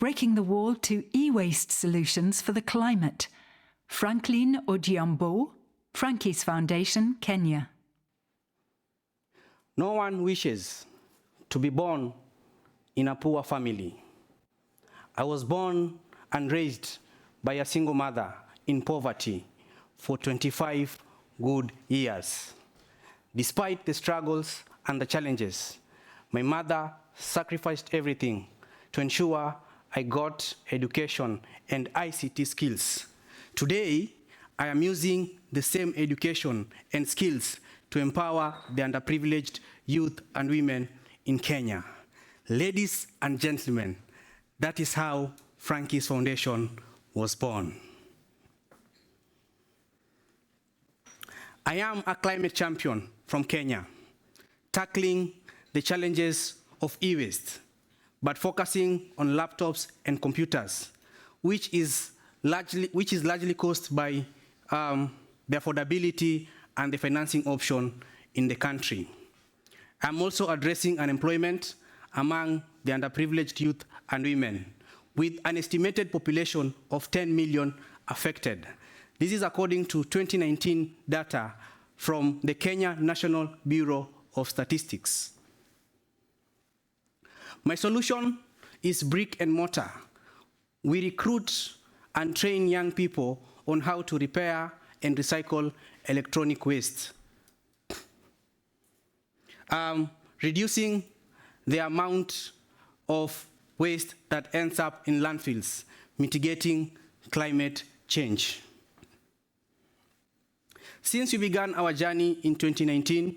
breaking the wall to e-waste solutions for the climate. Frankline Ojiambo, Franky's Foundation, Kenya. No one wishes to be born in a poor family. I was born and raised by a single mother in poverty for 25 good years. Despite the struggles and the challenges, my mother sacrificed everything to ensure I got education and ICT skills. Today, I am using the same education and skills to empower the underprivileged youth and women in Kenya. Ladies and gentlemen, that is how Franky's Foundation was born. I am a climate champion from Kenya, tackling the challenges of e-waste, but focusing on laptops and computers, which is largely caused by the affordability and the financing option in the country. I'm also addressing unemployment among the underprivileged youth and women, with an estimated population of 10 million affected. This is according to 2019 data from the Kenya National Bureau of Statistics. My solution is brick and mortar. We recruit and train young people on how to repair and recycle electronic waste, reducing the amount of waste that ends up in landfills, mitigating climate change. Since we began our journey in 2019,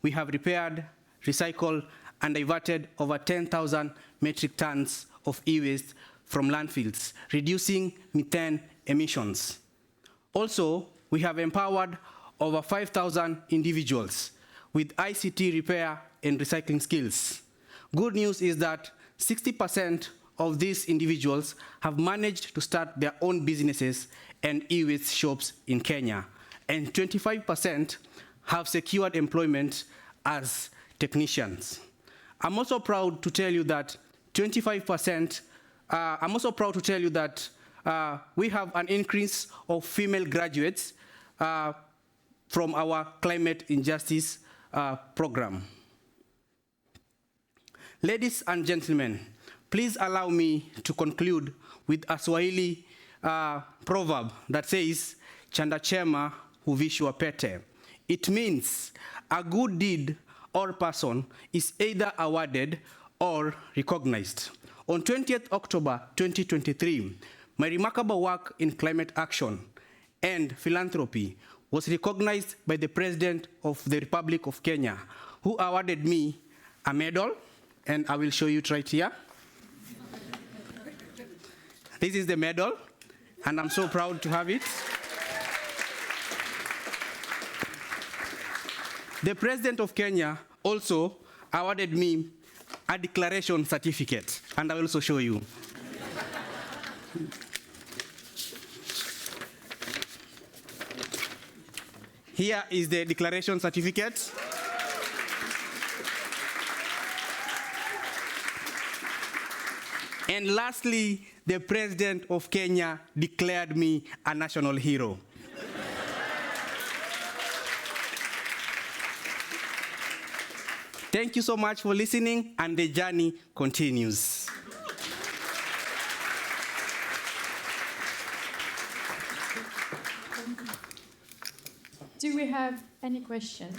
we have repaired, recycled, and diverted over 10,000 metric tons of e-waste from landfills, reducing methane emissions. Also, we have empowered over 5,000 individuals with ICT repair and recycling skills. Good news is that 60% of these individuals have managed to start their own businesses and e-waste shops in Kenya, and 25% have secured employment as technicians. I'm also proud to tell you that we have an increase of female graduates from our climate injustice program. Ladies and gentlemen, please allow me to conclude with a Swahili proverb that says, Chanda chema huvishwa pete. It means a good deed or person is either awarded or recognized. On 20th October 2023, my remarkable work in climate action and philanthropy was recognized by the President of the Republic of Kenya, who awarded me a medal, and I will show you it right here. This is the medal, and I'm so proud to have it. The President of Kenya also awarded me a declaration certificate, and I will also show you. Here is the declaration certificate. And lastly, the President of Kenya declared me a national hero. Thank you so much for listening, and the journey continues. Do we have any questions?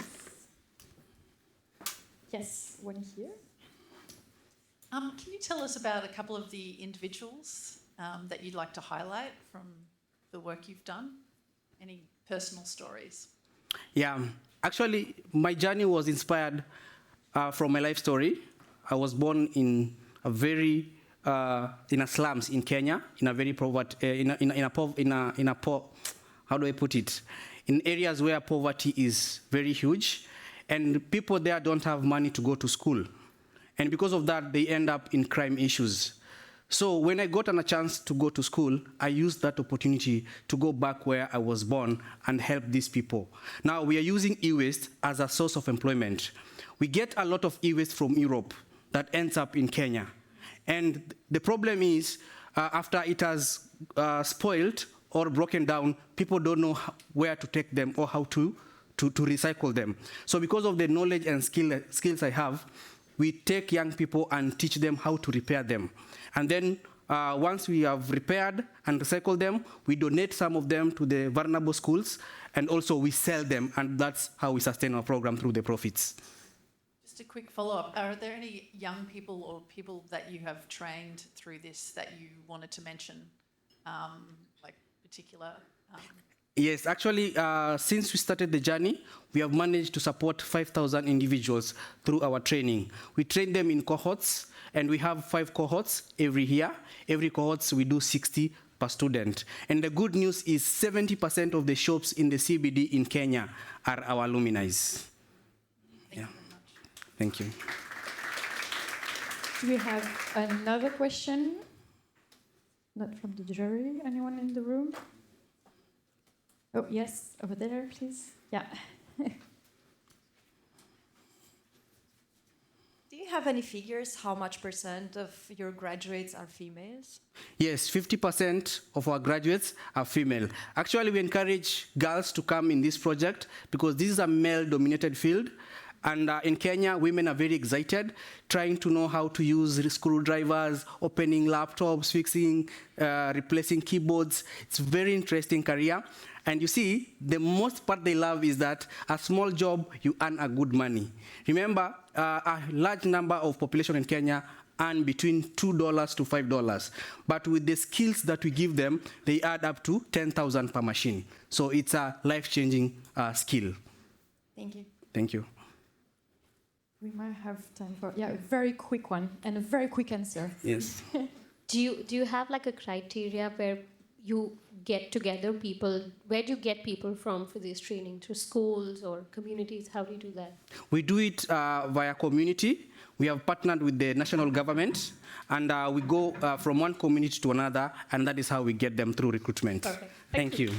Yes, one here. Can you tell us about a couple of the individuals that you'd like to highlight from the work you've done? Any personal stories? Yeah, actually, my journey was inspired from my life story. I was born in a very in a slums in Kenya, in a very poverty, how do I put it? In areas where poverty is very huge, and people there don't have money to go to school. And because of that, they end up in crime issues. So when I got a chance to go to school, I used that opportunity to go back where I was born and help these people. Now we are using e-waste as a source of employment. We get a lot of e-waste from Europe that ends up in Kenya. And the problem is, after it has spoiled or broken down, people don't know where to take them or how to recycle them. So because of the knowledge and skills I have, we take young people and teach them how to repair them. And then once we have repaired and recycled them, we donate some of them to the vulnerable schools, and also we sell them, and that's how we sustain our program through the profits. Just a quick follow-up. Are there any young people or people that you have trained through this that you wanted to mention, like particular? Yes, actually, since we started the journey, we have managed to support 5,000 individuals through our training. We train them in cohorts, and we have 5 cohorts every year. Every cohort, we do 60 per student. And the good news is 70% of the shops in the CBD in Kenya are our alumni. Thank you very much. Thank you. Do we have another question? Not from the jury. Anyone in the room? Oh, yes, over there, please. Yeah. Do you have any figures how much % of your graduates are females? Yes, 50% of our graduates are female. Actually, we encourage girls to come in this project because this is a male-dominated field. And in Kenya, women are very excited, trying to know how to use screwdrivers, opening laptops, fixing, replacing keyboards. It's a very interesting career. And you see, the most part they love is that a small job, you earn a good money. Remember, a large number of population in Kenya earn between $2 to $5. But with the skills that we give them, they add up to 10,000 per machine. So it's a life-changing skill. Thank you. Thank you. We might have time for a very quick one and a very quick answer. Yes. Do you have like a criteria where you get together people? Where do you get people from for this training? Through schools or communities? How do you do that? We do it via community. We have partnered with the national government, and we go from one community to another, and that is how we get them through recruitment. Perfect. Thank you.